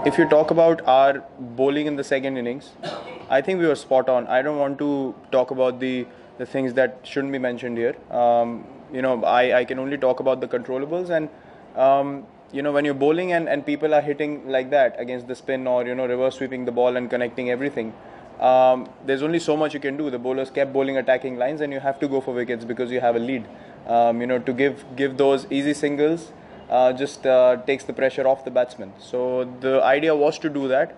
If you talk about our bowling in the second innings, I think we were spot on. I don't want to talk about the things that shouldn't be mentioned here. I can only talk about the controllables, and when you're bowling and people are hitting like that against the spin, or reverse sweeping the ball and connecting everything, there's only so much you can do. The bowlers kept bowling attacking lines, and you have to go for wickets because you have a lead. To give those easy singles just takes the pressure off the batsman. So the idea was to do that.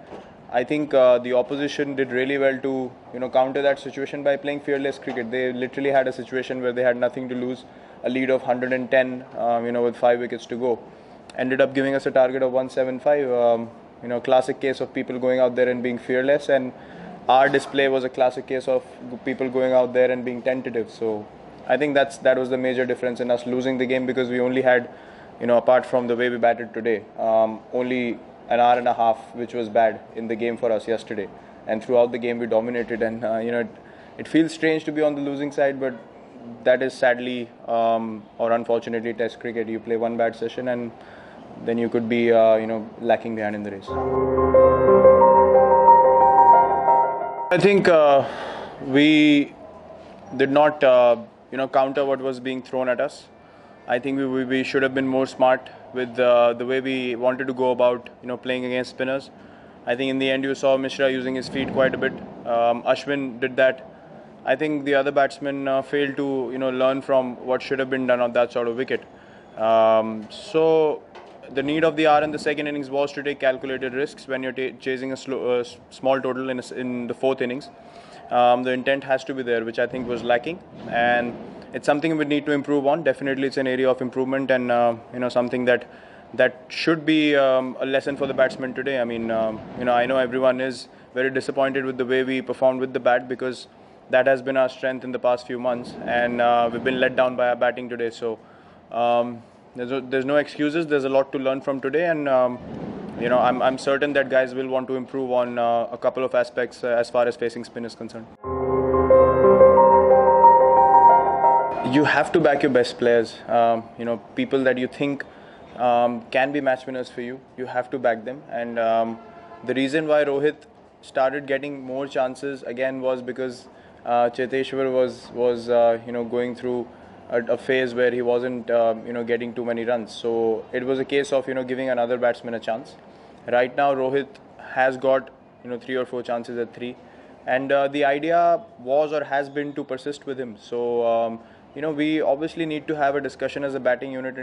I think the opposition did really well to counter that situation by playing fearless cricket. They literally had a situation where they had nothing to lose, a lead of 110, with 5 wickets to go. Ended up giving us a target of 175. Classic case of people going out there and being fearless, and our display was a classic case of people going out there and being tentative. So I think that was the major difference in us losing the game, because we only had, apart from the way we batted today, only an hour and a half, which was bad in the game for us yesterday. And throughout the game we dominated, and it feels strange to be on the losing side, but that is sadly or unfortunately Test cricket. You play one bad session and then you could be lacking behind in the race. I think we did not counter what was being thrown at us. I think we should have been more smart with the way we wanted to go about playing against spinners. I think in the end you saw Mishra using his feet quite a bit. Ashwin did that. I think the other batsmen failed to learn from what should have been done on that sort of wicket. So the need of the hour in the second innings was to take calculated risks when you're chasing a small total in the fourth innings. The intent has to be there, which I think was lacking, and it's something we need to improve on. Definitely it's an area of improvement, and something that should be a lesson for the batsmen today. I mean, I know everyone is very disappointed with the way we performed with the bat, because that has been our strength in the past few months, and we've been let down by our batting today. So there's no excuses. There's a lot to learn from today, and I'm certain that guys will want to improve on a couple of aspects as far as facing spin is concerned. You have to back your best players. People that you think can be match winners for you. You have to back them, and the reason why Rohit started getting more chances again was because Cheteshwar was going through a phase where he wasn't getting too many runs. So it was a case of giving another batsman a chance. Right now Rohit has got 3 or 4 chances at 3, and the idea was or has been to persist with him. So we obviously need to have a discussion as a batting unit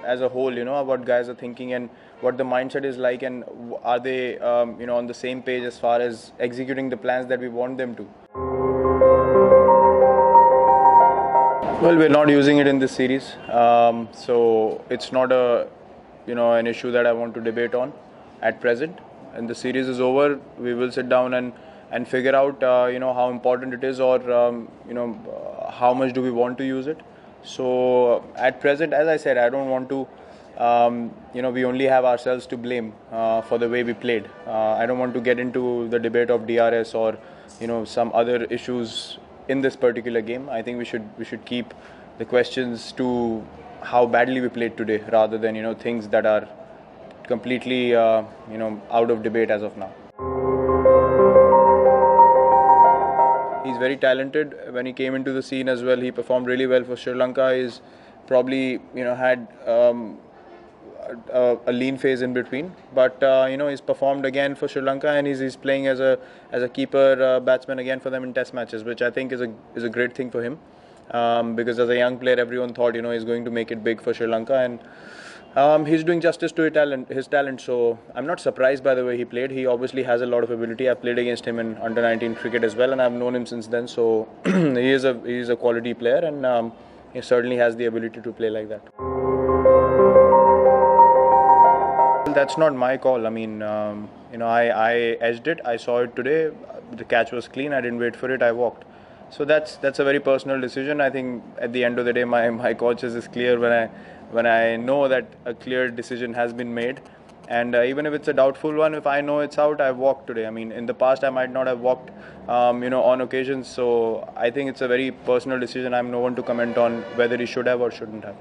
as a whole, what guys are thinking and what the mindset is like, and are they on the same page as far as executing the plans that we want them to. Well, we're not using it in this series, so it's not an issue that I want to debate on at present. And the series is over, we will sit down and figure out how important it is, or how much do we want to use it. So at present, as I said, I don't want to we only have ourselves to blame for the way we played. I don't want to get into the debate of DRS or some other issues in this particular game. I think we should keep the questions to how badly we played today, rather than things that are completely out of debate as of now. He's very talented. When he came into the scene as well, he performed really well for Sri Lanka. He's probably had a lean phase in between, but he's performed again for Sri Lanka, and he's playing as a keeper batsman again for them in Test matches, which I think is a great thing for him, because as a young player everyone thought he's going to make it big for Sri Lanka, and he's doing justice to his talent. So I'm not surprised by the way he played. He obviously has a lot of ability. I've played against him in under 19 cricket as well, and I've known him since then. So he is a quality player, and he certainly has the ability to play like that. That's not my call. I mean, I edged it. I saw it today. The catch was clean. I didn't wait for it. I walked. So that's a very personal decision. I think at the end of the day, my conscience is clear when I know that a clear decision has been made. And even if it's a doubtful one, if I know it's out, I've walked today. I mean, in the past, I might not have walked, on occasions. So I think it's a very personal decision. I'm no one to comment on whether he should have or shouldn't have.